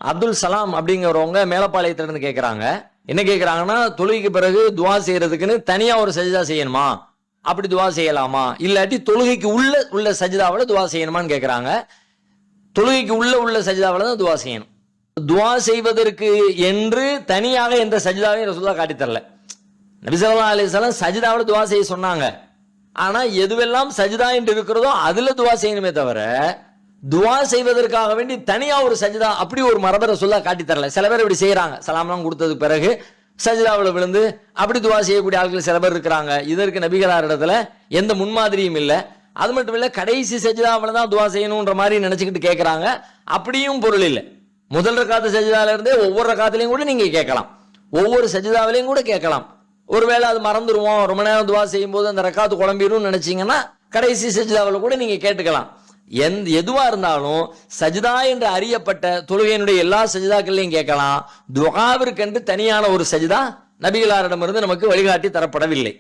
அப்துல் சலாம் அப்படிங்கிறவங்க மேலப்பாளையத்துல இருந்து கேட்கறாங்க. என்ன கேட்கறாங்கன்னா, தொழுகைக்கு பிறகு துவா செய்யறதுக்குன்னு தனியா ஒரு சஜிதா செய்யணுமா, அப்படி துவா செய்யலாமா, இல்லாட்டி தொழுகைக்கு உள்ள சஜிதாவில துவா செய்யணுமான்னு கேட்கறாங்க. தொழுகைக்கு உள்ள சஜிதாவில தான் துவா செய்யணும். துவா செய்வதற்கு என்று தனியாக எந்த சஜிதாவையும் ரசூலுல்லாஹ் காட்டி தரல. நபி ஸல்லல்லாஹு அலைஹி வஸல்லம் சஜிதாவில துவா செய்ய சொன்னாங்க. ஆனா எதுவெல்லாம் சஜிதா என்று இருக்கிறதோ அதுல துவா செய்யணுமே தவிர, துவா செய்வதற்காக வேண்டி தனியா ஒரு சஜிதா அப்படி ஒரு மரபை ரசூலுல்லாஹ் காட்டி தரல. சில பேர் இப்படி செய்யறாங்க, சலாம்லாம் கொடுத்ததுக்கு பிறகு சஜிதாவில் விழுந்து அப்படி துவா செய்யக்கூடிய ஆட்கள் சில பேர் இருக்கிறாங்க. இதற்கு நபிகளார் இடத்துல எந்த முன்மாதிரியும் இல்லை. அது மட்டும் இல்ல, கடைசி சஜிதாவில் தான் துவா செய்யணும்ன்ற மாதிரி நினைச்சுக்கிட்டு கேட்கறாங்க. அப்படியும் பொருள் இல்லை. முதல் ரக்காத்து சஜிதால இருந்தே ஒவ்வொரு ரக்காத்திலையும் கூட நீங்க கேட்கலாம், ஒவ்வொரு சஜிதாவிலையும் கூட கேட்கலாம். ஒருவேளை அது மறந்துடுவோம், ரொம்ப நேரம் துவா செய்யும் போது அந்த ரக்காத்து குழம்பிடும் நினைச்சீங்கன்னா கடைசி சஜிதாவில் கூட நீங்க கேட்டுக்கலாம். எதுவா இருந்தாலும் சஜிதா என்று அறியப்பட்ட தொழுகையினுடைய எல்லா சஜிதாக்கள்லையும் கேட்கலாம். துஆவிற்கென்று தனியான ஒரு சஜிதா நபிகளாரிடமிருந்து நமக்கு வழிகாட்டி தரப்படவில்லை.